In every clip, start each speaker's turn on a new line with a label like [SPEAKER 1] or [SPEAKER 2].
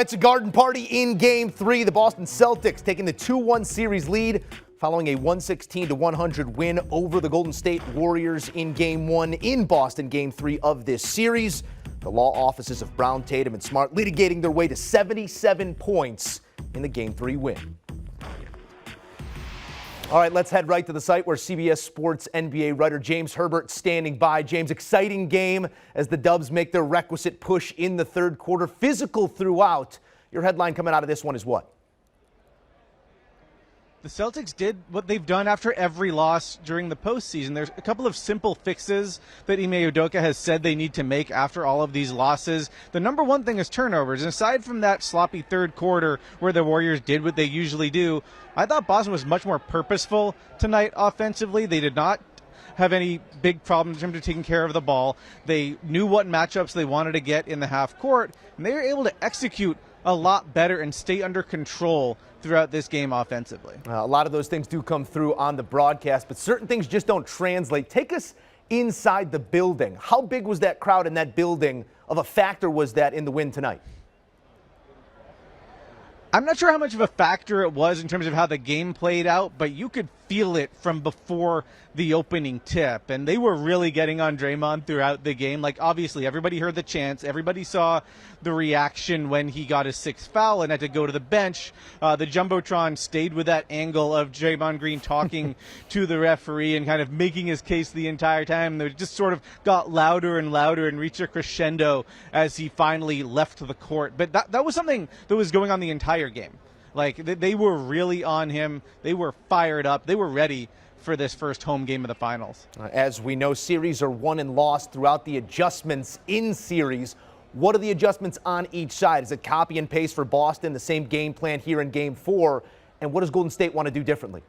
[SPEAKER 1] it's a garden party in Game 3. The Boston Celtics taking the 2-1 series lead following a 116-100 win over the Golden State Warriors in Game 1 in Boston, Game 3 of this series. The law offices of Brown, Tatum, and Smart litigating their way to 77 points in the Game 3 win. All right, let's head right to the site where CBS Sports NBA writer James Herbert standing by. James, exciting game as the Dubs make their requisite push in the third quarter. Physical throughout. Your headline coming out of this one is what?
[SPEAKER 2] The Celtics did what they've done after every loss during the postseason. There's a couple of simple fixes that Ime Udoka has said they need to make after all of these losses. The number one thing is turnovers. And aside from that sloppy third quarter where the Warriors did what they usually do, I thought Boston was much more purposeful tonight offensively. They did not have any big problems in terms of taking care of the ball. They knew what matchups they wanted to get in the half court, and they were able to execute a lot better and stay under control throughout this game offensively.
[SPEAKER 1] A lot of those things do come through on the broadcast, but certain things just don't translate. Take us inside the building. How big was that crowd in that building? Of a factor was that in the win tonight?
[SPEAKER 2] I'm not sure how much of a factor it was in terms of how the game played out, but you could feel it from before the opening tip. And they were really getting on Draymond throughout the game. Like, obviously, everybody heard the chants. Everybody saw the reaction when he got his sixth foul and had to go to the bench. The Jumbotron stayed with that angle of Draymond Green talking to the referee and kind of making his case the entire time. They just sort of got louder and louder and reached a crescendo as he finally left the court. But that was something that was going on the entire game. Like, they were really on him. They were fired up. They were ready for this first home game of the finals.
[SPEAKER 1] As we know, series are won and lost throughout the adjustments in series. What are the adjustments on each side? Is it copy and paste for Boston, the same game plan here in Game 4? And what does Golden State want to do differently?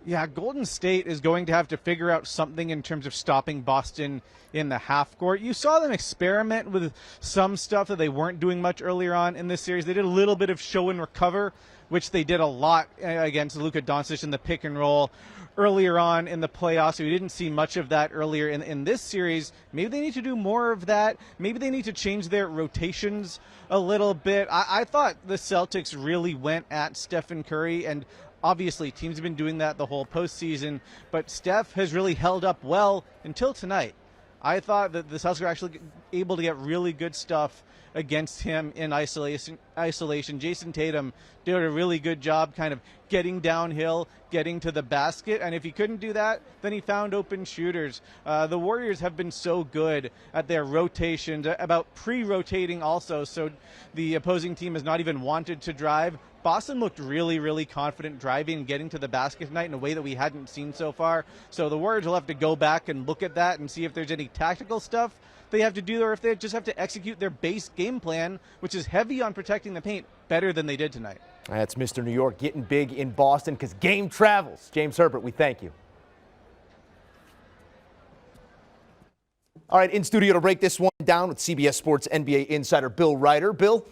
[SPEAKER 2] Yeah, Golden State is going to have to figure out something in terms of stopping Boston in the half court. You saw them experiment with some stuff that they weren't doing much earlier on in this series. They did a little bit of show and recover, which they did a lot against Luka Doncic in the pick and roll earlier on in the playoffs. So we didn't see much of that earlier in this series. Maybe they need to do more of that. Maybe they need to change their rotations a little bit. I thought the Celtics really went at Stephen Curry, and obviously, teams have been doing that the whole postseason, but Steph has really held up well until tonight. I thought that the Celtics were actually able to get really good stuff against him in isolation. Jason Tatum did a really good job kind of getting downhill, getting to the basket, and if he couldn't do that, then he found open shooters. The Warriors have been so good at their rotations, about pre-rotating also, so the opposing team has not even wanted to drive. Boston looked really, really confident driving and getting to the basket tonight in a way that we hadn't seen so far. So the Warriors will have to go back and look at that and see if there's any tactical stuff they have to do, or if they just have to execute their base game plan, which is heavy on protecting the paint, better than they did tonight.
[SPEAKER 1] That's Mr. New York getting big in Boston because game travels. James Herbert, we thank you. All right, in studio to break this one down with CBS Sports NBA insider Bill Reiter. Bill,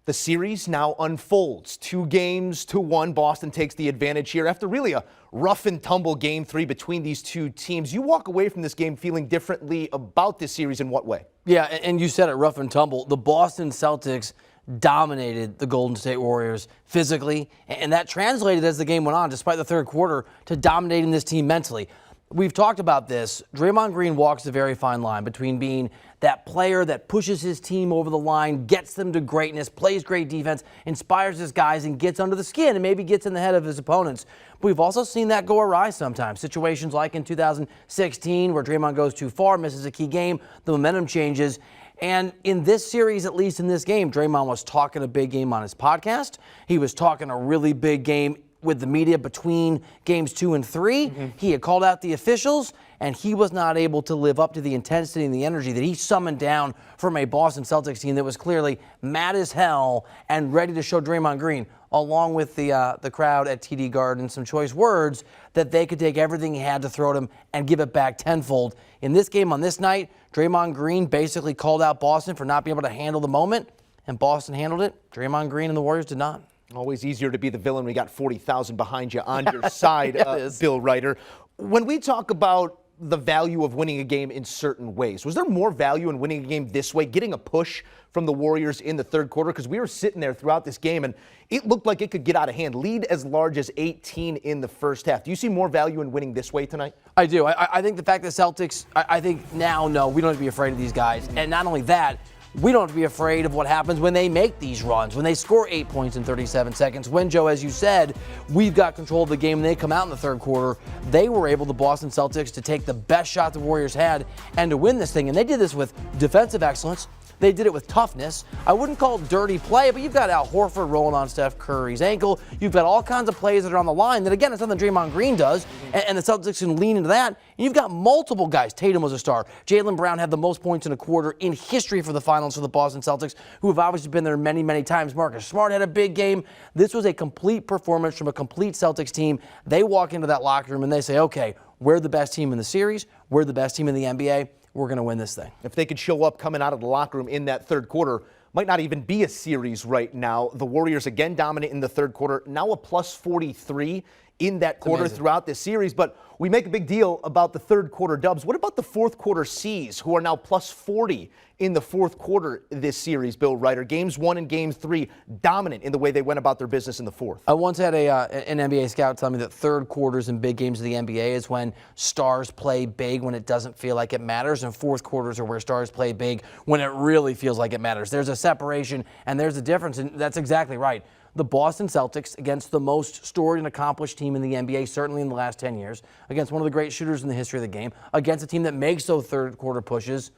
[SPEAKER 1] the series now unfolds 2-1. Boston takes the advantage here after really a rough and tumble Game 3 between these two teams. You walk away from this game feeling differently about this series in what way?
[SPEAKER 3] Yeah, and you said it, rough and tumble. The Boston Celtics dominated the Golden State Warriors physically, and that translated as the game went on, despite the third quarter, to dominating this team mentally. We've talked about this. Draymond Green walks a very fine line between being that player that pushes his team over the line, gets them to greatness, plays great defense, inspires his guys, and gets under the skin and maybe gets in the head of his opponents. But we've also seen that go awry sometimes. Situations like in 2016 where Draymond goes too far, misses a key game, the momentum changes. And in this series, at least in this game, Draymond was talking a big game on his podcast. He was talking a really big game with the media between games 2 and 3. He had called out the officials, and he was not able to live up to the intensity and the energy that he summoned down from a Boston Celtics team that was clearly mad as hell and ready to show Draymond Green, along with the crowd at TD Garden, some choice words that they could take everything he had to throw at him and give it back tenfold. In this game on this night, Draymond Green basically called out Boston for not being able to handle the moment, and Boston handled it. Draymond Green and the Warriors did not.
[SPEAKER 1] Always easier to be the villain when you got 40,000 behind you on your side,
[SPEAKER 3] Yes.
[SPEAKER 1] Bill Reiter. When we talk about the value of winning a game in certain ways. Was there more value in winning a game this way, getting a push from the Warriors in the third quarter? Because we were sitting there throughout this game, and it looked like it could get out of hand. Lead as large as 18 in the first half. Do you see more value in winning this way tonight?
[SPEAKER 3] I do. I think the fact that Celtics, I think now, no, we don't have to be afraid of these guys. And not only that, we don't have to be afraid of what happens when they make these runs, when they score 8 points in 37 seconds. When, Joe, as you said, we've got control of the game and they come out in the third quarter, they were able, the Boston Celtics, to take the best shot the Warriors had and to win this thing. And they did this with defensive excellence. They did it with toughness. I wouldn't call it dirty play, but you've got Al Horford rolling on Steph Curry's ankle. You've got all kinds of plays that are on the line that, again, it's something Draymond Green does, and the Celtics can lean into that. And you've got multiple guys. Tatum was a star. Jaylen Brown had the most points in a quarter in history for the finals for the Boston Celtics, who have obviously been there many, many times. Marcus Smart had a big game. This was a complete performance from a complete Celtics team. They walk into that locker room and they say, okay, we're the best team in the series. We're the best team in the NBA. We're going to win this thing.
[SPEAKER 1] If they could show up coming out of the locker room in that third quarter, might not even be a series right now. The Warriors again dominant in the third quarter, now a plus 43 in that quarter throughout this series. But we make a big deal about the third quarter dubs. What about the fourth quarter C's, who are now plus 40 in the fourth quarter this series, Bill Reiter? Games 1 and Game 3 dominant in the way they went about their business in the fourth.
[SPEAKER 3] I once had an NBA scout tell me that third quarters in big games of the NBA is when stars play big when it doesn't feel like it matters, and fourth quarters are where stars play big when it really feels like it matters. There's a separation, and there's a difference, and that's exactly right. The Boston Celtics, against the most storied and accomplished team in the NBA, certainly in the last 10 years, against one of the great shooters in the history of the game, against a team that makes those third quarter pushes,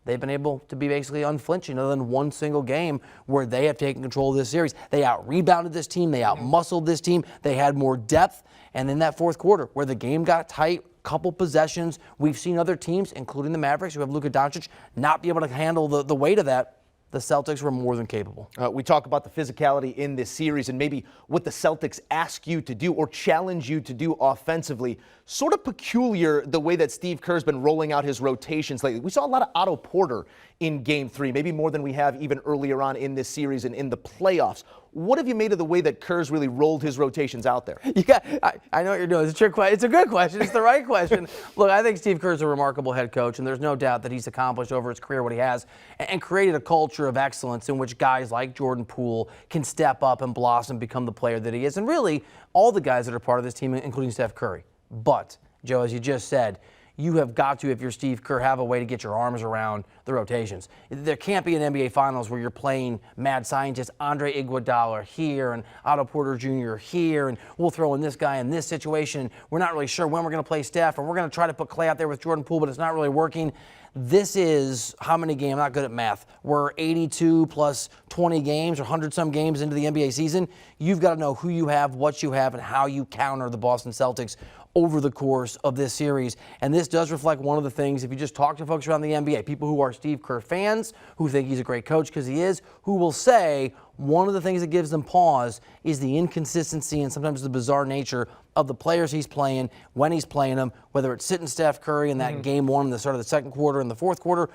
[SPEAKER 3] they've been able to be basically unflinching other than one single game where they have taken control of this series. They out-rebounded this team. They out-muscled this team. They had more depth. And in that fourth quarter, where the game got tight, couple possessions, we've seen other teams, including the Mavericks, who have Luka Doncic, not be able to handle the weight of that. The Celtics were more than capable.
[SPEAKER 1] We talk about the physicality in this series and maybe what the Celtics ask you to do or challenge you to do offensively. Sort of peculiar the way that Steve Kerr's been rolling out his rotations lately. We saw a lot of Otto Porter in Game 3, maybe more than we have even earlier on in this series and in the playoffs. What have you made of the way that Kerr's really rolled his rotations out there?
[SPEAKER 3] I know what you're doing. It's a trick question. It's a good question. It's the right question. Look, I think Steve Kerr's a remarkable head coach, and there's no doubt that he's accomplished over his career what he has and created a culture of excellence in which guys like Jordan Poole can step up and blossom, become the player that he is, and really all the guys that are part of this team, including Steph Curry. But, Joe, as you just said, you have got to, if you're Steve Kerr, have a way to get your arms around the rotations. There can't be an NBA Finals where you're playing mad scientist Andre Iguodala here and Otto Porter Jr. here, and we'll throw in this guy in this situation. We're not really sure when we're going to play Steph, or we're going to try to put Clay out there with Jordan Poole, but it's not really working. This is how many games? I'm not good at math. We're 82 plus 20 games or 100-some games into the NBA season. You've got to know who you have, what you have, and how you counter the Boston Celtics over the course of this series. And this does reflect one of the things, if you just talk to folks around the NBA, people who are Steve Kerr fans, who think he's a great coach because he is, who will say one of the things that gives them pause is the inconsistency and sometimes the bizarre nature of the players he's playing, when he's playing them, whether it's sitting Steph Curry in that Game 1 in the start of the second quarter and the fourth quarter,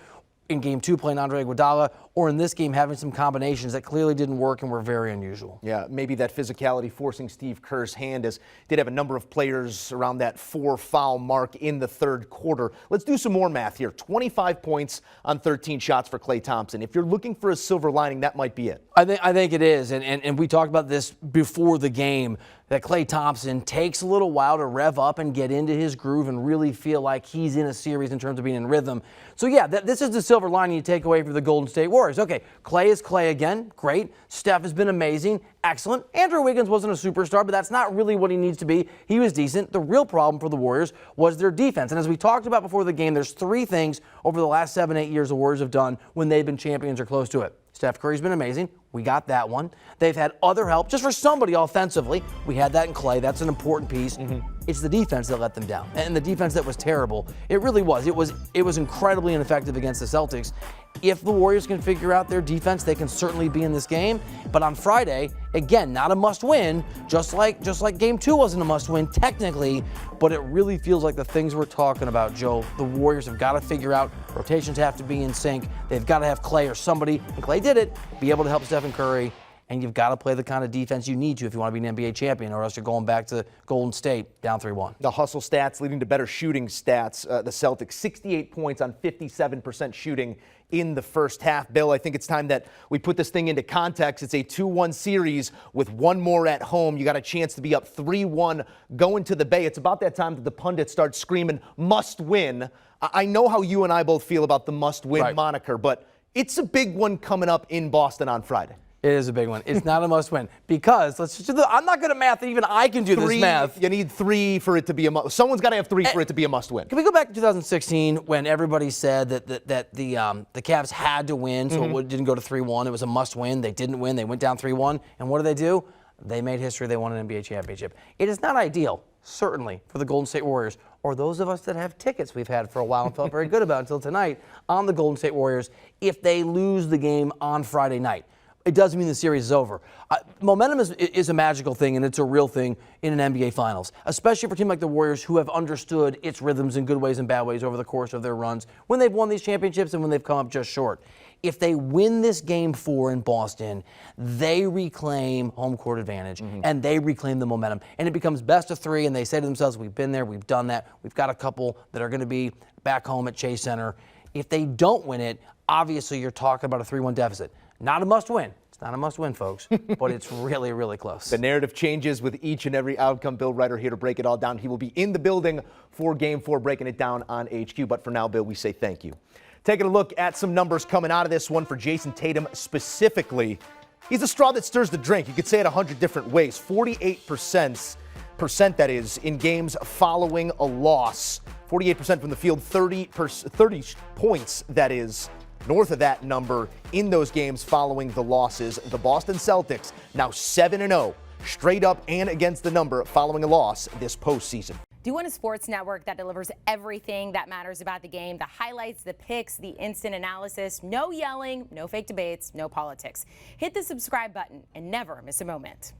[SPEAKER 3] in Game 2 playing Andre Iguodala, or in this game having some combinations that clearly didn't work and were very unusual.
[SPEAKER 1] Yeah, maybe that physicality forcing Steve Kerr's hand, as did have a number of players around that 4-foul mark in the third quarter. Let's do some more math here. 25 points on 13 shots for Klay Thompson. If you're looking for a silver lining, that might be it.
[SPEAKER 3] I think it is, and we talked about this before the game, that Klay Thompson takes a little while to rev up and get into his groove and really feel like he's in a series in terms of being in rhythm. So yeah, this is the silver lining you take away from the Golden State Warriors. Okay, Klay is Klay again, great. Steph has been amazing, excellent. Andrew Wiggins wasn't a superstar, but that's not really what he needs to be. He was decent. The real problem for the Warriors was their defense. And as we talked about before the game, there's three things over the last 7-8 years the Warriors have done when they've been champions or close to it. Steph Curry's been amazing. We got that one. They've had other help just for somebody offensively. We had that in Klay. That's an important piece. It's the defense that let them down. And the defense that was terrible. It really was. It was incredibly ineffective against the Celtics. If the Warriors can figure out their defense, they can certainly be in this game. But on Friday, again, not a must-win, just like Game 2 wasn't a must-win technically, but it really feels like the things we're talking about, Joe, the Warriors have got to figure out. Rotations have to be in sync. They've got to have Klay or somebody, and Klay did it, be able to help Stephen Curry and you've got to play the kind of defense you need to if you want to be an NBA champion, or else you're going back to Golden State down 3-1.
[SPEAKER 1] The hustle stats leading to better shooting stats. The Celtics, 68 points on 57% shooting in the first half. Bill, I think it's time that we put this thing into context. It's a 2-1 series with one more at home. You got a chance to be up 3-1 going to the Bay. It's about that time that the pundits start screaming, must win. I know how you and I both feel about the must win moniker, but it's a big one coming up in Boston on Friday.
[SPEAKER 3] It is a big one. It's not a must-win because let's just do I'm not good at math. Even I can do this math.
[SPEAKER 1] You need 3 for it to be a must. Someone's got to have 3 for it to be a must-win.
[SPEAKER 3] Can we go back to 2016 when everybody said that the Cavs had to win, so it didn't go to 3-1. It was a must-win. They didn't win. They went down 3-1. And what do? They made history. They won an NBA championship. It is not ideal, certainly, for the Golden State Warriors or those of us that have tickets we've had for a while and felt very good about until tonight on the Golden State Warriors if they lose the game on Friday night. It doesn't mean the series is over. Momentum is a magical thing, and it's a real thing in an NBA Finals, especially for a team like the Warriors who have understood its rhythms in good ways and bad ways over the course of their runs when they've won these championships and when they've come up just short. If they win this Game 4 in Boston, they reclaim home court advantage, and they reclaim the momentum. And it becomes best of 3, and they say to themselves, we've been there, we've done that, we've got a couple that are going to be back home at Chase Center. If they don't win it, obviously you're talking about a 3-1 deficit. Not a must-win. It's not a must-win, folks, but it's really, really close.
[SPEAKER 1] The narrative changes with each and every outcome. Bill Reiter here to break it all down. He will be in the building for Game 4, breaking it down on HQ. But for now, Bill, we say thank you. Taking a look at some numbers coming out of this one for Jason Tatum specifically. He's the straw that stirs the drink. You could say it 100 different ways. 48% that is, in games following a loss. 48% from the field, 30 points, that is, north of that number in those games following the losses. The Boston Celtics now 7-0, straight up and against the number following a loss this postseason.
[SPEAKER 4] Do you want a sports network that delivers everything that matters about the game? The highlights, the picks, the instant analysis, no yelling, no fake debates, no politics. Hit the subscribe button and never miss a moment.